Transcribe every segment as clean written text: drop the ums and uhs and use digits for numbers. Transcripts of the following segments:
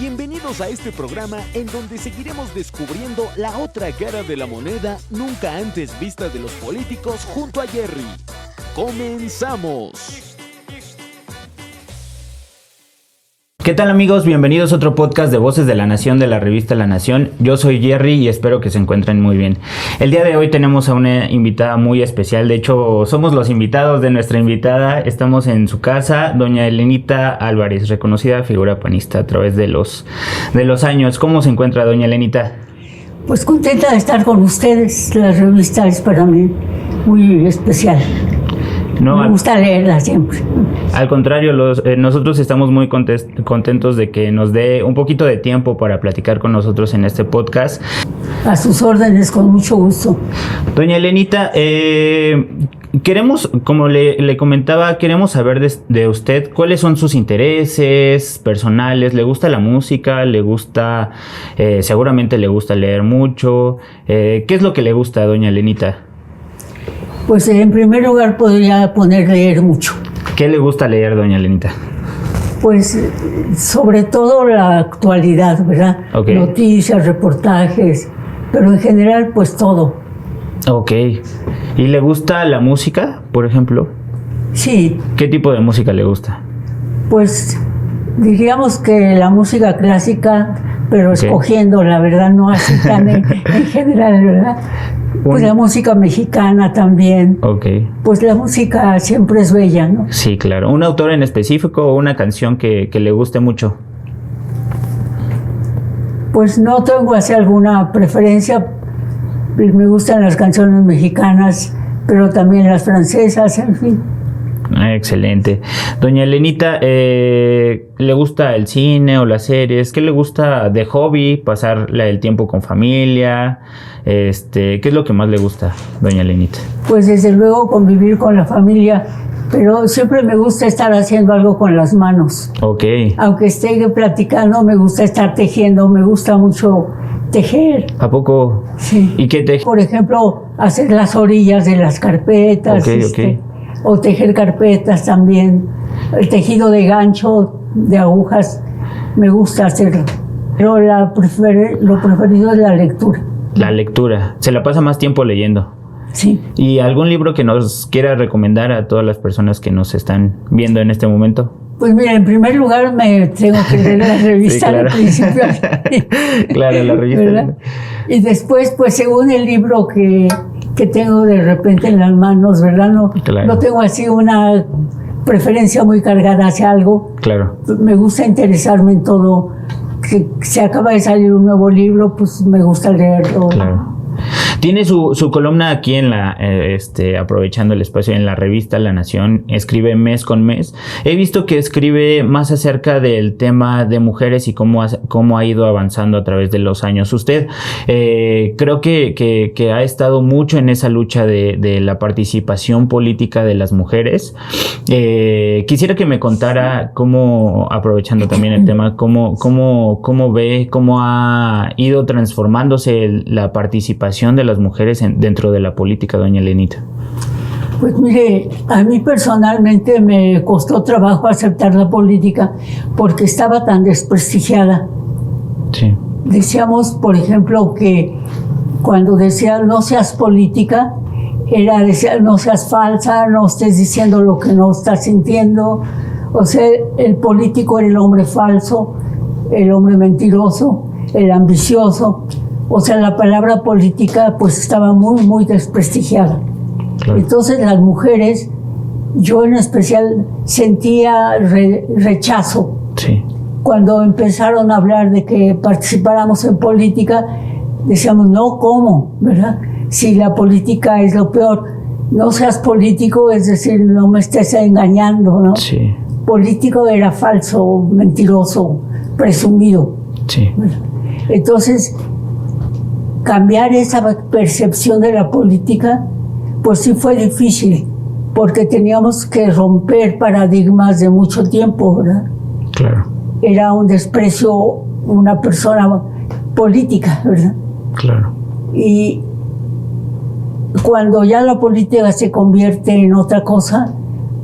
Bienvenidos a este programa en donde seguiremos descubriendo la otra cara de la moneda nunca antes vista de los políticos junto a Jerry. ¡Comenzamos! ¿Qué tal, amigos? Bienvenidos a otro podcast de Voces de la Nación de la revista La Nación. Yo soy Jerry y espero que se encuentren muy bien. El día de hoy tenemos a una invitada muy especial. De hecho, somos los invitados de nuestra invitada. Estamos en su casa, doña Elenita Álvarez, reconocida figura panista a través de los años. ¿Cómo se encuentra, doña Elenita? Pues contenta de estar con ustedes. La revista es para mí muy especial. Me gusta leerla siempre. Al contrario, nosotros estamos muy contentos de que nos dé un poquito de tiempo para platicar con nosotros en este podcast. A sus órdenes, con mucho gusto. Doña Elenita, queremos, como le comentaba, queremos saber de usted cuáles son sus intereses personales. ¿Le gusta la música? ¿Le gusta, seguramente le gusta leer mucho? ¿Qué es lo que le gusta, doña Elenita? Pues en primer lugar podría poner leer mucho. ¿Qué le gusta leer, doña Elenita? Pues sobre todo la actualidad, ¿verdad? Okay. Noticias, reportajes, pero en general pues todo. Ok. ¿Y le gusta la música, por ejemplo? Sí. ¿Qué tipo de música le gusta? Pues diríamos que la música clásica, pero okay, escogiendo, la verdad, no así tan en general, ¿verdad? Pues la música mexicana también. Ok. Pues la música siempre es bella, ¿no? Sí, claro. ¿Un autor en específico o una canción que le guste mucho? Pues no tengo así alguna preferencia. Me gustan las canciones mexicanas, pero también las francesas, en fin. Excelente. Doña Elenita, ¿le gusta el cine o las series? ¿Qué le gusta de hobby? ¿Pasar el tiempo con familia? ¿Qué es lo que más le gusta, doña Elenita? Pues desde luego convivir con la familia, pero siempre me gusta estar haciendo algo con las manos. Ok. Aunque esté platicando, me gusta estar tejiendo, me gusta mucho tejer. ¿A poco? Sí. ¿Y qué teje? Por ejemplo, hacer las orillas de las carpetas. Ok. O tejer carpetas también. El tejido de gancho, de agujas, me gusta hacerlo. Pero lo preferido es la lectura. La lectura. ¿Se la pasa más tiempo leyendo? Sí. ¿Y algún libro que nos quiera recomendar a todas las personas que nos están viendo en este momento? Pues mira, en primer lugar me tengo que leer la revista, sí, claro, al principio. Claro, la revista. ¿Verdad? Y después, pues según el libro que tengo de repente en las manos, ¿verdad? No tengo así una preferencia muy cargada hacia algo. Claro. Me gusta interesarme en todo. Que se acaba de salir un nuevo libro, pues me gusta leerlo. Claro. Tiene su columna aquí en aprovechando el espacio en la revista La Nación, escribe mes con mes. He visto que escribe más acerca del tema de mujeres y cómo ha ido avanzando a través de los años. Usted creo que ha estado mucho en esa lucha de la participación política de las mujeres. Quisiera que me contara cómo, aprovechando también el tema, cómo ve, cómo ha ido transformándose la participación de las mujeres dentro de la política, doña Elenita. Pues mire, a mí personalmente me costó trabajo aceptar la política porque estaba tan desprestigiada. Sí. Decíamos, por ejemplo, que cuando decían no seas política, decía no seas falsa, no estés diciendo lo que no estás sintiendo. O sea, el político era el hombre falso, el hombre mentiroso, el ambicioso. O sea, la palabra política pues estaba muy, muy desprestigiada. Claro. Entonces las mujeres, yo en especial sentía rechazo. Sí. Cuando empezaron a hablar de que participáramos en política, decíamos, no, ¿cómo? ¿Verdad? Si la política es lo peor, no seas político, es decir, no me estés engañando, ¿no? Sí. Político era falso, mentiroso, presumido. Sí. Entonces, cambiar esa percepción de la política, pues sí fue difícil, porque teníamos que romper paradigmas de mucho tiempo, ¿verdad? Claro. Era un desprecio, una persona política, ¿verdad? Claro. Y cuando ya la política se convierte en otra cosa,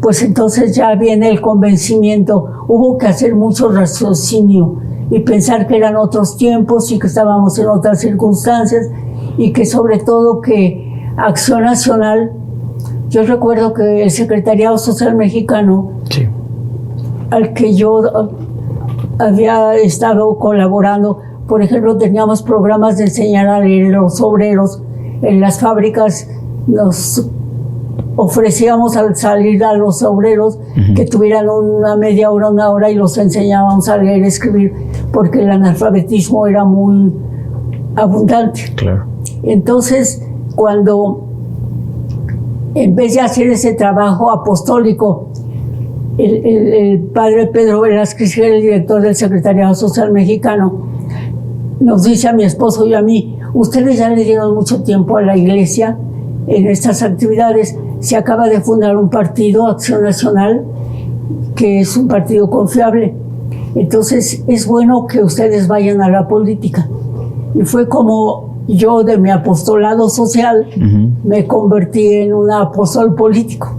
pues entonces ya viene el convencimiento. Hubo que hacer mucho raciocinio y pensar que eran otros tiempos y que estábamos en otras circunstancias y que sobre todo que Acción Nacional, yo recuerdo que el Secretariado Social Mexicano, sí, al que yo había estado colaborando, por ejemplo, teníamos programas de enseñar a leer a los obreros en las fábricas, nos ofrecíamos al salir a los obreros que tuvieran una media hora, una hora y los enseñábamos a leer y escribir porque el analfabetismo era muy abundante. claro. Entonces, cuando en vez de hacer ese trabajo apostólico, el padre Pedro Velázquez, que era el director del Secretariado Social Mexicano, nos dice a mi esposo y a mí: ustedes ya le dieron mucho tiempo a la iglesia en estas actividades. Se acaba de fundar un partido, Acción Nacional, que es un partido confiable. Entonces es bueno que ustedes vayan a la política. Y fue como yo, de mi apostolado social, me convertí en un apóstol político.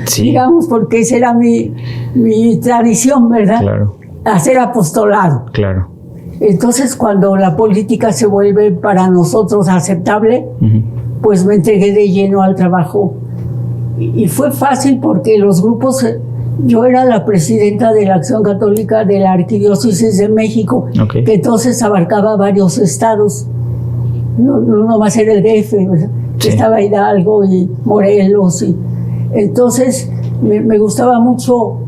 Sí. Digamos, porque esa era mi tradición, ¿verdad? Claro. Hacer apostolado. Claro. Entonces, cuando la política se vuelve para nosotros aceptable, pues me entregué de lleno al trabajo. Y fue fácil porque los grupos, yo era la presidenta de la Acción Católica de la Arquidiócesis de México, que entonces abarcaba varios estados, no nomás era el DF, sí. Estaba Hidalgo y Morelos. Entonces me gustaba mucho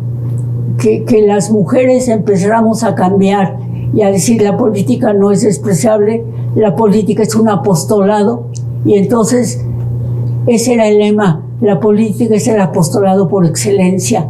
que las mujeres empezáramos a cambiar y a decir: la política no es despreciable, la política es un apostolado. Y entonces ese era el lema: la política es el apostolado por excelencia,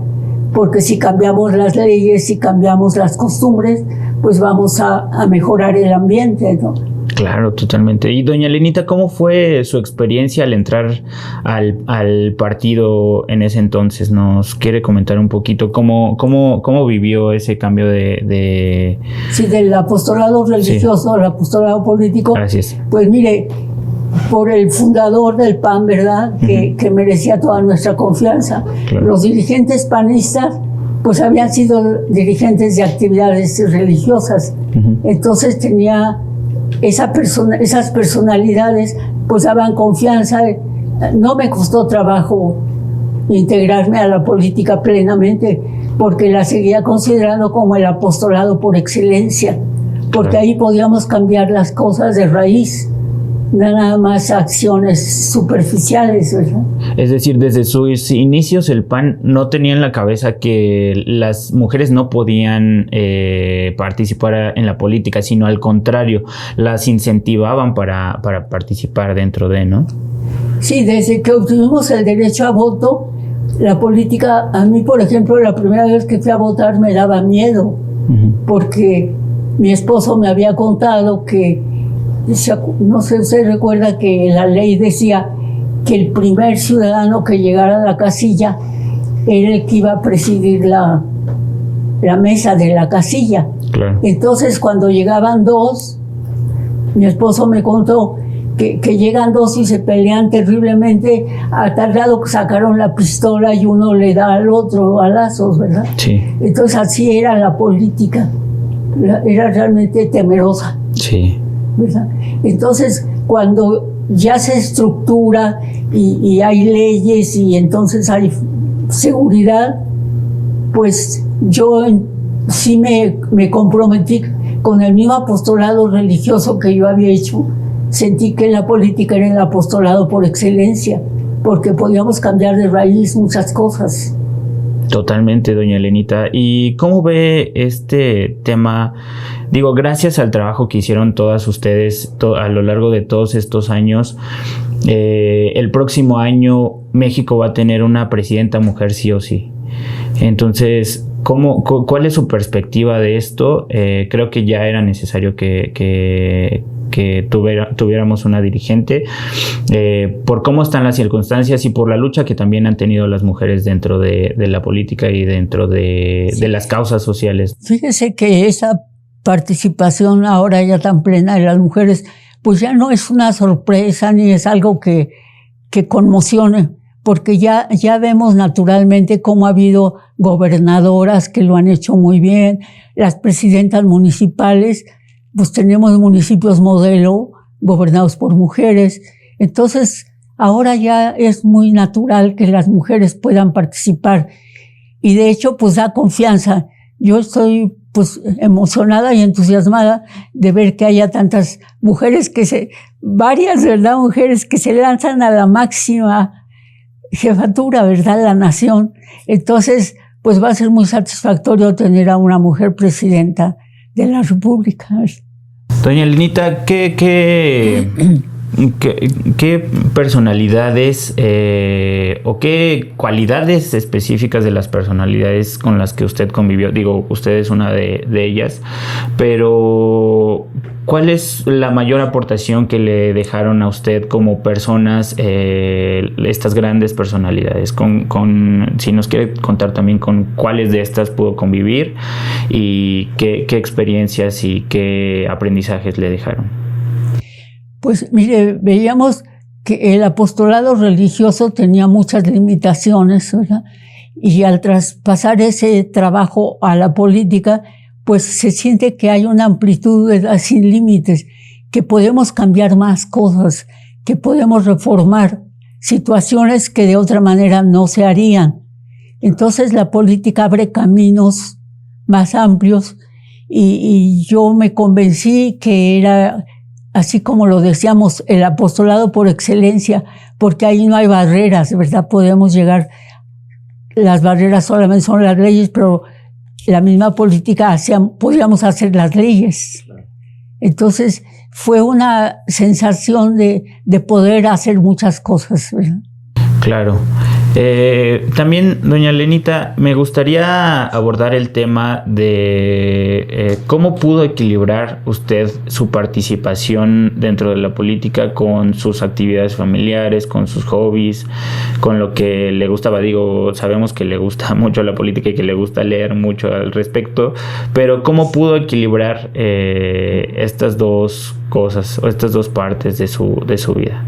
porque si cambiamos las leyes, si cambiamos las costumbres, pues vamos a mejorar el ambiente, ¿no? Claro, totalmente. Y doña Lenita, ¿cómo fue su experiencia al entrar al partido en ese entonces? ¿Nos quiere comentar un poquito cómo vivió ese cambio de... Sí, del apostolado religioso al apostolado político? Gracias. Pues mire, por el fundador del PAN, ¿verdad? Que merecía toda nuestra confianza. Claro. Los dirigentes panistas pues habían sido dirigentes de actividades religiosas. Entonces tenía esas personalidades, pues daban confianza. No me costó trabajo integrarme a la política plenamente, porque la seguía considerando como el apostolado por excelencia, porque ahí podíamos cambiar las cosas de raíz, nada más acciones superficiales, ¿verdad? Es decir, desde sus inicios el PAN no tenía en la cabeza que las mujeres no podían participar en la política, sino al contrario, las incentivaban para participar dentro de, ¿no? Sí, desde que obtuvimos el derecho a voto, la política, a mí, por ejemplo, la primera vez que fui a votar me daba miedo, porque mi esposo me había contado que, no sé, usted recuerda que la ley decía que el primer ciudadano que llegara a la casilla era el que iba a presidir la mesa de la casilla. Claro. Entonces, cuando llegaban dos, mi esposo me contó que llegan dos y se pelean terriblemente, a tal grado que sacaron la pistola y uno le da al otro balazos, ¿verdad? Sí. Entonces, así era la política. Era realmente temerosa. Sí. ¿Verdad? Entonces, cuando ya se estructura y hay leyes y entonces hay seguridad, pues yo sí me comprometí con el mismo apostolado religioso que yo había hecho. Sentí que la política era el apostolado por excelencia, porque podíamos cambiar de raíz muchas cosas. Totalmente, doña Lenita. ¿Y cómo ve este tema? Digo, gracias al trabajo que hicieron todas ustedes a lo largo de todos estos años, el próximo año México va a tener una presidenta mujer sí o sí. Entonces, ¿cuál es su perspectiva de esto? Creo que ya era necesario que tuviéramos una dirigente, por cómo están las circunstancias y por la lucha que también han tenido las mujeres dentro de la política y dentro de las causas sociales. Fíjese que esa participación ahora ya tan plena de las mujeres, pues ya no es una sorpresa ni es algo que conmocione, porque ya vemos naturalmente cómo ha habido gobernadoras que lo han hecho muy bien, las presidentas municipales, pues tenemos municipios modelo gobernados por mujeres. Entonces, ahora ya es muy natural que las mujeres puedan participar y de hecho, pues da confianza. Yo estoy pues emocionada y entusiasmada de ver que haya tantas mujeres varias, ¿verdad? Mujeres que se lanzan a la máxima jefatura, ¿verdad? La nación. Entonces, pues va a ser muy satisfactorio tener a una mujer presidenta de la República. Doña Lenita, ¿qué personalidades o qué cualidades específicas de las personalidades con las que usted convivió? Digo, usted es una de ellas, pero ¿cuál es la mayor aportación que le dejaron a usted como personas estas grandes personalidades? Si nos quiere contar también con cuáles de estas pudo convivir y qué experiencias y qué aprendizajes le dejaron. Pues mire, veíamos que el apostolado religioso tenía muchas limitaciones, ¿verdad? Y al traspasar ese trabajo a la política, pues se siente que hay una amplitud, ¿verdad?, sin límites, que podemos cambiar más cosas, que podemos reformar situaciones que de otra manera no se harían. Entonces la política abre caminos más amplios y yo me convencí que era, así como lo decíamos, el apostolado por excelencia, porque ahí no hay barreras, ¿verdad? Podemos llegar, las barreras solamente son las leyes, pero la misma política podíamos hacer las leyes. Entonces fue una sensación de poder hacer muchas cosas, ¿verdad? Claro. También, doña Lenita, me gustaría abordar el tema de cómo pudo equilibrar usted su participación dentro de la política con sus actividades familiares, con sus hobbies, con lo que le gustaba. Digo, sabemos que le gusta mucho la política y que le gusta leer mucho al respecto, pero ¿cómo pudo equilibrar estas dos cosas o estas dos partes de su vida?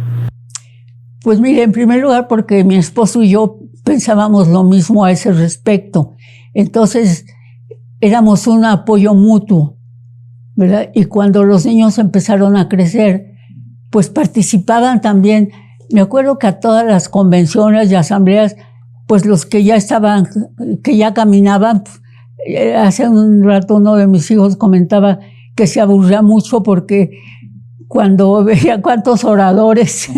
Pues mire, en primer lugar, porque mi esposo y yo pensábamos lo mismo a ese respecto. Entonces, éramos un apoyo mutuo, ¿verdad? Y cuando los niños empezaron a crecer, pues participaban también. Me acuerdo que a todas las convenciones y asambleas, pues los que ya estaban, que ya caminaban, hace un rato uno de mis hijos comentaba que se aburría mucho porque cuando veía cuántos oradores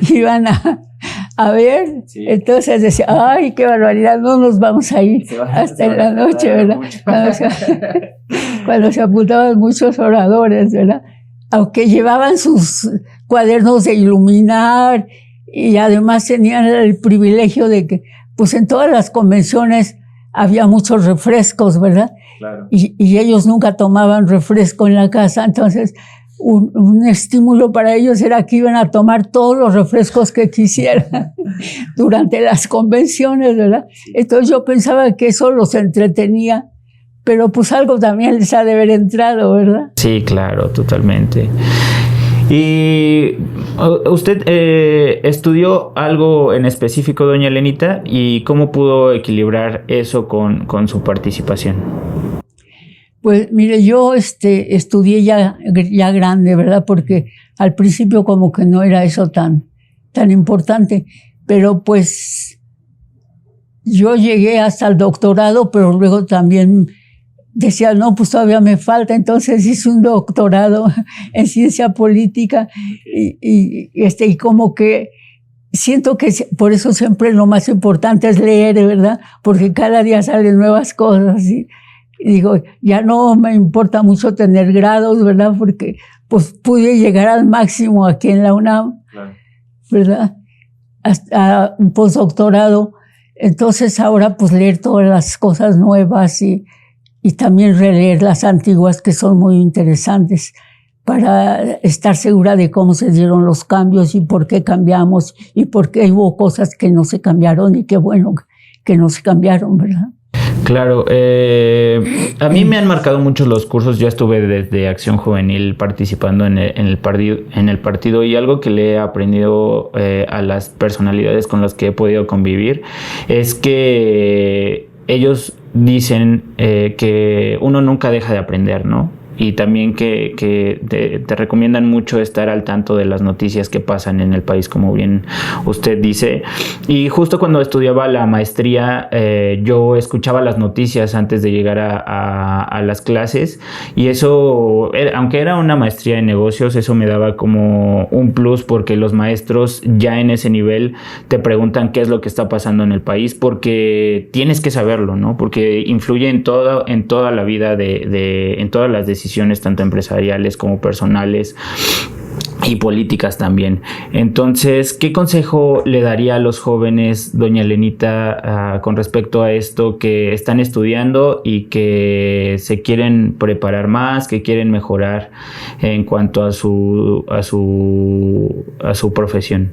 iban a ver, sí. Entonces decía, ay, qué barbaridad, no nos vamos a ir hasta en la noche, ¿verdad? Cuando se apuntaban muchos oradores, ¿verdad? Aunque llevaban sus cuadernos de iluminar y además tenían el privilegio de que, pues en todas las convenciones había muchos refrescos, ¿verdad? Claro. Y ellos nunca tomaban refresco en la casa, entonces un estímulo para ellos era que iban a tomar todos los refrescos que quisieran durante las convenciones, ¿verdad? Entonces yo pensaba que eso los entretenía, pero pues algo también les ha de haber entrado, ¿verdad? Sí, claro, totalmente. ¿Y usted estudió algo en específico, doña Lenita? ¿Y cómo pudo equilibrar eso con su participación? Pues mire, yo estudié ya grande, ¿verdad? Porque al principio como que no era eso tan importante, pero pues yo llegué hasta el doctorado, pero luego también decía, no, pues todavía me falta, entonces hice un doctorado en ciencia política y como que siento que por eso siempre lo más importante es leer, ¿verdad? Porque cada día salen nuevas cosas y digo, ya no me importa mucho tener grados, ¿verdad? Porque pues pude llegar al máximo aquí en la UNAM, claro, ¿verdad? Hasta un postdoctorado. Entonces ahora pues leer todas las cosas nuevas y también releer las antiguas que son muy interesantes para estar segura de cómo se dieron los cambios y por qué cambiamos y por qué hubo cosas que no se cambiaron y qué bueno que no se cambiaron, ¿verdad? Claro, a mí me han marcado mucho los cursos. Yo estuve desde Acción Juvenil participando en el partido, y algo que le he aprendido a las personalidades con las que he podido convivir es que ellos dicen que uno nunca deja de aprender, ¿no? Y también que te recomiendan mucho estar al tanto de las noticias que pasan en el país, como bien usted dice. Y justo cuando estudiaba la maestría, yo escuchaba las noticias antes de llegar a las clases, y eso, aunque era una maestría en negocios, eso me daba como un plus, porque los maestros ya en ese nivel te preguntan qué es lo que está pasando en el país, porque tienes que saberlo, ¿no? Porque influye en toda la vida en todas las decisiones, tanto empresariales como personales y políticas también. Entonces, ¿qué consejo le daría a los jóvenes, doña Lenita, con respecto a esto, que están estudiando y que se quieren preparar más, que quieren mejorar en cuanto a su profesión?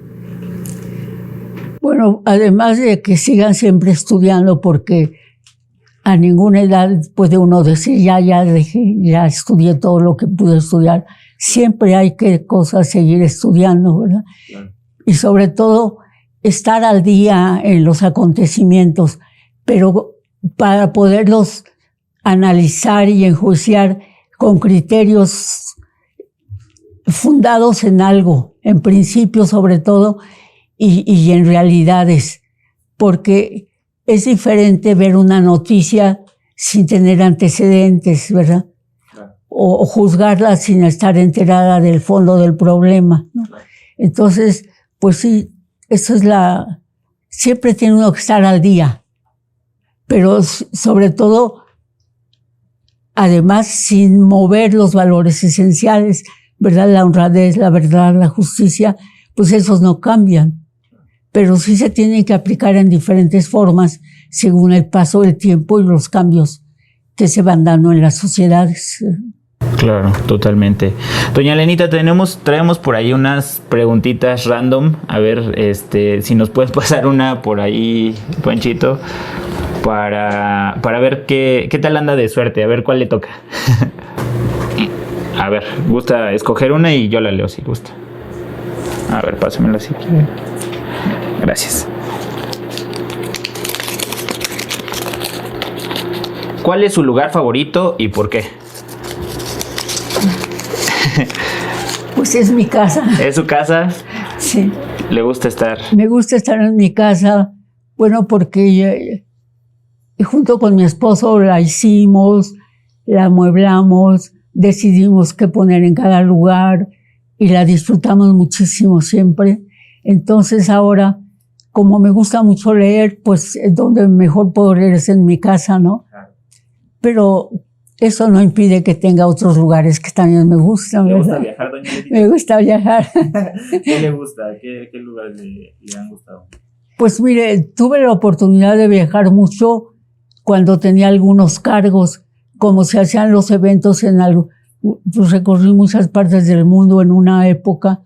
Bueno, además de que sigan siempre estudiando, porque a ninguna edad puede uno decir, ya estudié todo lo que pude estudiar. Siempre hay que seguir estudiando, ¿verdad? Claro. Y sobre todo, estar al día en los acontecimientos, pero para poderlos analizar y enjuiciar con criterios fundados en algo, en principios sobre todo, y en realidades, porque es diferente ver una noticia sin tener antecedentes, ¿verdad? Claro. O juzgarla sin estar enterada del fondo del problema, ¿no? Claro. Entonces, pues sí, eso es siempre tiene uno que estar al día, pero sobre todo, además, sin mover los valores esenciales, ¿verdad? La honradez, la verdad, la justicia, pues esos no cambian. Pero sí se tienen que aplicar en diferentes formas según el paso del tiempo y los cambios que se van dando en las sociedades. Claro, totalmente. Doña Lenita, traemos por ahí unas preguntitas random. A ver, si nos puedes pasar una por ahí, Panchito, para ver qué tal anda de suerte, a ver cuál le toca. A ver, gusta escoger una y yo la leo si gusta. A ver, pásamela si quiere. Gracias. ¿Cuál es su lugar favorito y por qué? Pues es mi casa. ¿Es su casa? Sí. ¿Le gusta estar? Me gusta estar en mi casa, bueno, porque junto con mi esposo la hicimos, la amueblamos, decidimos qué poner en cada lugar y la disfrutamos muchísimo siempre. Entonces ahora, como me gusta mucho leer, pues donde mejor puedo leer es en mi casa, ¿no? Pero eso no impide que tenga otros lugares que también me gustan. ¿Le gusta viajar, doña Lenita? Me gusta viajar. ¿Qué le gusta? ¿Qué lugares le han gustado? Pues mire, tuve la oportunidad de viajar mucho cuando tenía algunos cargos, como se hacían los eventos pues recorrí muchas partes del mundo en una época,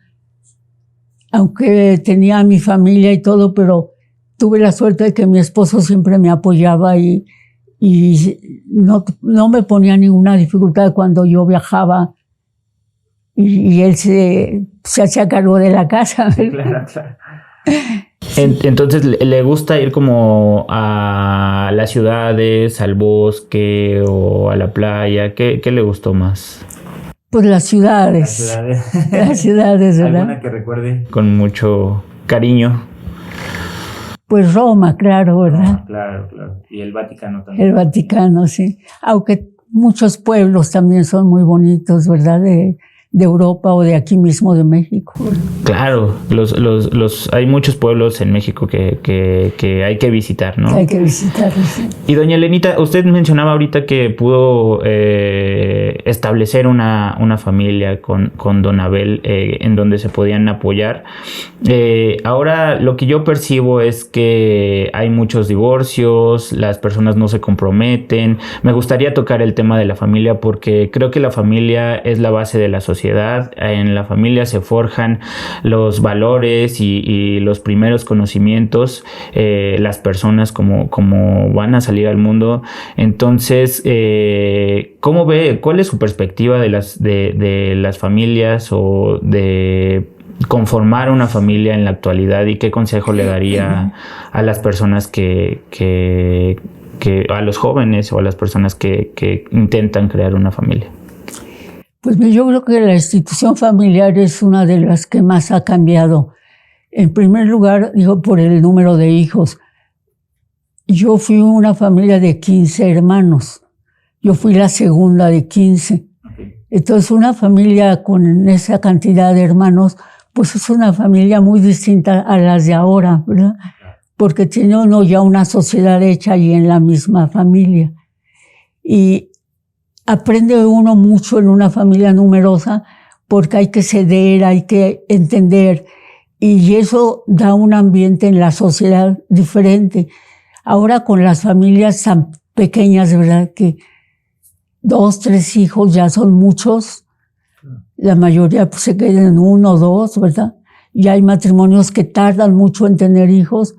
aunque tenía a mi familia y todo, pero tuve la suerte de que mi esposo siempre me apoyaba y no me ponía ninguna dificultad cuando yo viajaba y él se hacía cargo de la casa. Claro, claro. Entonces, ¿le gusta ir como a las ciudades, al bosque o a la playa? ¿Qué le gustó más? Pues las ciudades. Las ciudades, ¿verdad? ¿Alguna que recuerde con mucho cariño? Pues Roma, claro, ¿verdad? Claro. Y el Vaticano también. El Vaticano, sí. Aunque muchos pueblos también son muy bonitos, ¿verdad? De Europa o de aquí mismo de México. Claro, hay muchos pueblos en México que hay que visitar, ¿no? Hay que visitarlos, sí. Y doña Lenita, usted mencionaba ahorita que pudo establecer una familia con don Abel en donde se podían apoyar. Ahora lo que yo percibo es que hay muchos divorcios, las personas no se comprometen. Me gustaría tocar el tema de la familia porque creo que la familia es la base de la sociedad. sociedad. En la familia se forjan los valores y los primeros conocimientos, las personas como van a salir al mundo. Entonces, ¿cómo ve? ¿Cuál es su perspectiva de las familias o de conformar una familia en la actualidad, y qué consejo le daría a las personas que a los jóvenes o a las personas que intentan crear una familia? Pues yo creo que la institución familiar es una de las que más ha cambiado. En primer lugar, digo, por el número de hijos. Yo fui una familia de 15 hermanos. Yo fui la segunda de 15. Entonces, una familia con esa cantidad de hermanos, pues es una familia muy distinta a las de ahora, ¿verdad? Porque tiene uno ya una sociedad hecha y en la misma familia. Y aprende uno mucho en una familia numerosa porque hay que ceder, hay que entender. Y eso da un ambiente en la sociedad diferente. Ahora con las familias tan pequeñas, ¿verdad? Que 2, 3 hijos ya son muchos. La mayoría pues, se quedan en 1 o 2, ¿verdad? Y hay matrimonios que tardan mucho en tener hijos.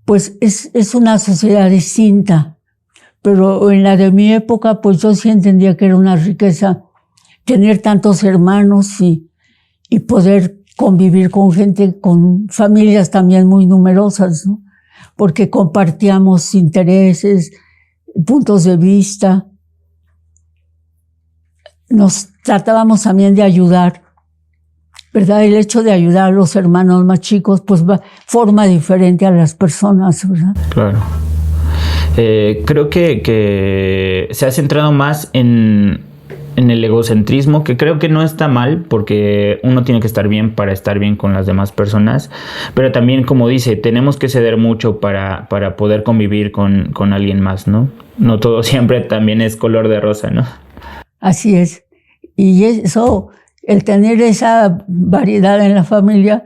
Pues es una sociedad distinta. Pero en la de mi época, pues yo sí entendía que era una riqueza tener tantos hermanos y poder convivir con gente, con familias también muy numerosas, ¿no? Porque compartíamos intereses, puntos de vista. Nos tratábamos también de ayudar, ¿verdad? El hecho de ayudar a los hermanos más chicos, pues forma diferente a las personas, ¿verdad? Claro. Creo que se ha centrado más en el egocentrismo, que creo que no está mal, porque uno tiene que estar bien para estar bien con las demás personas, pero también, como dice, tenemos que ceder mucho para poder convivir con alguien más, ¿no? No todo siempre también es color de rosa, ¿no? Así es. Y eso, el tener esa variedad en la familia,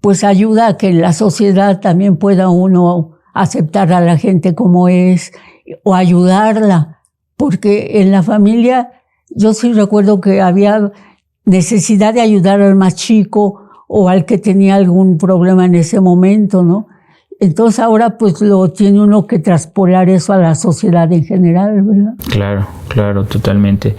pues ayuda a que en la sociedad también pueda uno aceptar a la gente como es o ayudarla, porque en la familia yo sí recuerdo que había necesidad de ayudar al más chico o al que tenía algún problema en ese momento, ¿no? Entonces ahora pues lo tiene uno que traspolar eso a la sociedad en general, ¿verdad? Claro, totalmente.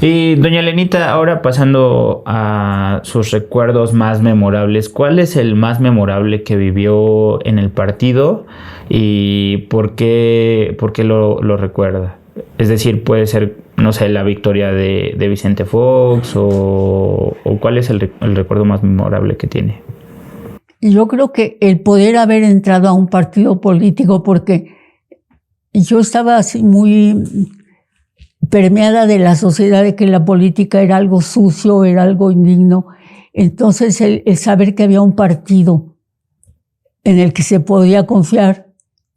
Y doña Lenita, ahora pasando a sus recuerdos más memorables, ¿cuál es el más memorable que vivió en el partido y por qué lo recuerda? Es decir, puede ser, no sé, la victoria de Vicente Fox o ¿cuál es el recuerdo más memorable que tiene? Yo creo que el poder haber entrado a un partido político, porque yo estaba así muy permeada de la sociedad de que la política era algo sucio, era algo indigno. Entonces el saber que había un partido en el que se podía confiar,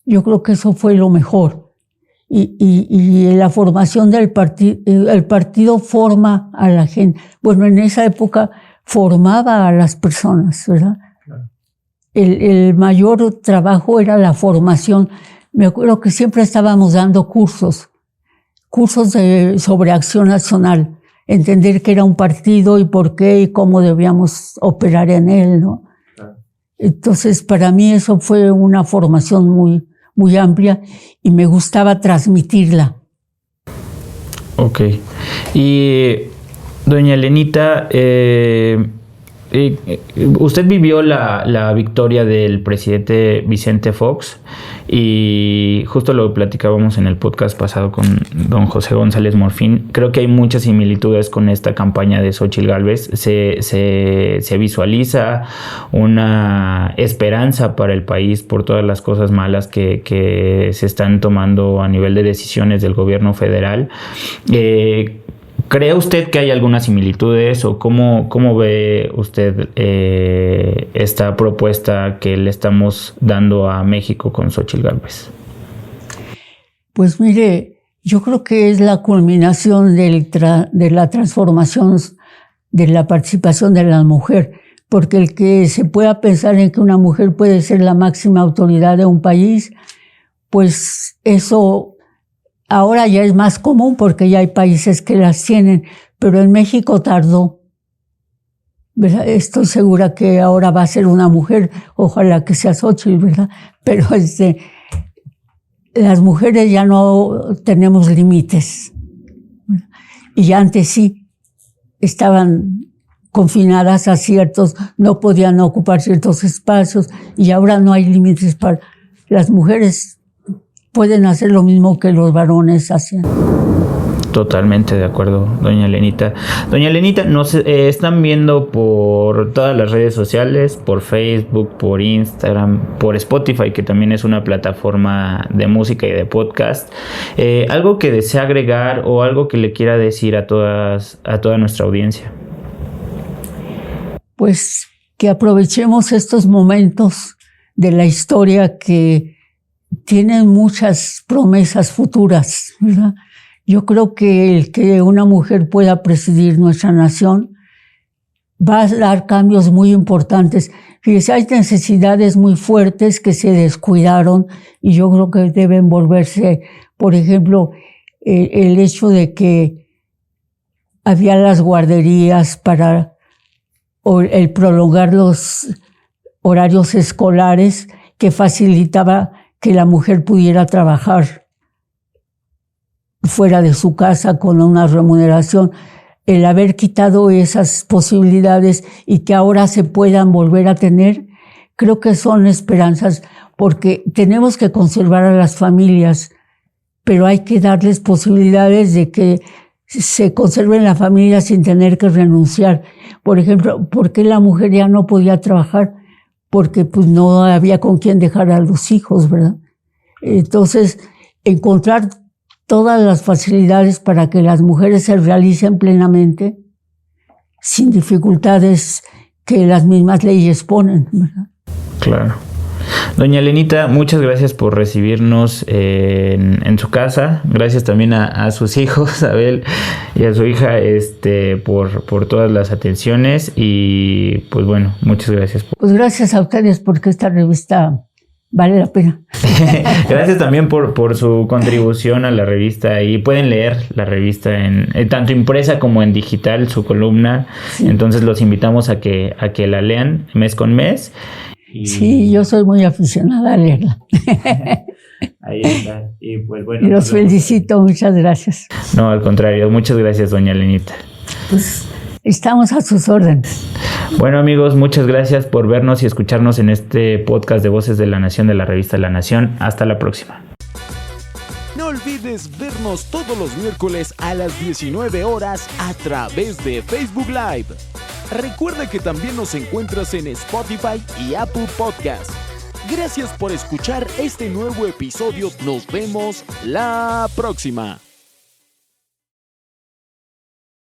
yo creo que eso fue lo mejor. Y la formación del partido, el partido forma a la gente. Bueno, en esa época formaba a las personas, ¿verdad? El mayor trabajo era la formación. Me acuerdo que siempre estábamos dando cursos sobre acción nacional, entender qué era un partido y por qué y cómo debíamos operar en él, ¿no? Entonces, para mí eso fue una formación muy, muy amplia y me gustaba transmitirla. Ok. Y doña Lenita, usted vivió la victoria del presidente Vicente Fox y justo lo platicábamos en el podcast pasado con don José González Morfín. Creo que hay muchas similitudes con esta campaña de Xóchitl Gálvez. Se visualiza una esperanza para el país por todas las cosas malas que se están tomando a nivel de decisiones del gobierno federal. ¿Cree usted que hay algunas similitudes o cómo ve usted esta propuesta que le estamos dando a México con Xóchitl Gálvez? Pues mire, yo creo que es la culminación de la transformación de la participación de la mujer, porque el que se pueda pensar en que una mujer puede ser la máxima autoridad de un país, pues eso ahora ya es más común porque ya hay países que las tienen, pero en México tardó. ¿Verdad? Estoy segura que ahora va a ser una mujer, ojalá que sea Xóchitl, ¿verdad? Pero las mujeres ya no tenemos límites, ¿verdad? Y antes sí, estaban confinadas a ciertos, no podían ocupar ciertos espacios, y ahora no hay límites para las mujeres, pueden hacer lo mismo que los varones hacen. Totalmente de acuerdo, doña Lenita. Doña Lenita, nos están viendo por todas las redes sociales, por Facebook, por Instagram, por Spotify, que también es una plataforma de música y de podcast. ¿Algo que desea agregar o algo que le quiera decir a toda nuestra audiencia? Pues que aprovechemos estos momentos de la historia que tienen muchas promesas futuras, ¿verdad? Yo creo que el que una mujer pueda presidir nuestra nación va a dar cambios muy importantes. Fíjese, hay necesidades muy fuertes que se descuidaron y yo creo que deben volverse, por ejemplo, el hecho de que había las guarderías para el prolongar los horarios escolares que facilitaba que la mujer pudiera trabajar fuera de su casa con una remuneración. El haber quitado esas posibilidades y que ahora se puedan volver a tener, creo que son esperanzas, porque tenemos que conservar a las familias, pero hay que darles posibilidades de que se conserven la familia sin tener que renunciar. Por ejemplo, ¿por qué la mujer ya no podía trabajar? Porque pues no había con quién dejar a los hijos, ¿verdad? Entonces, encontrar todas las facilidades para que las mujeres se realicen plenamente, sin dificultades que las mismas leyes ponen, ¿verdad? Claro. Doña Lenita, muchas gracias por recibirnos en su casa. Gracias también a sus hijos, a Abel y a su hija, por todas las atenciones. Y pues bueno, muchas gracias. Pues gracias a ustedes porque esta revista vale la pena. Gracias también por su contribución a la revista. Y pueden leer la revista tanto impresa como en digital, su columna. Sí. Entonces los invitamos a que la lean mes con mes. Sí, yo soy muy aficionada a leerla. Ahí está. Y pues bueno. Y los felicito, muchas gracias. No, al contrario, muchas gracias, doña Lenita. Pues estamos a sus órdenes. Bueno, amigos, muchas gracias por vernos y escucharnos en este podcast de Voces de la Nación de la revista La Nación. Hasta la próxima. No olvides vernos todos los miércoles a las 19 horas a través de Facebook Live. Recuerda que también nos encuentras en Spotify y Apple Podcast. Gracias por escuchar este nuevo episodio. Nos vemos la próxima.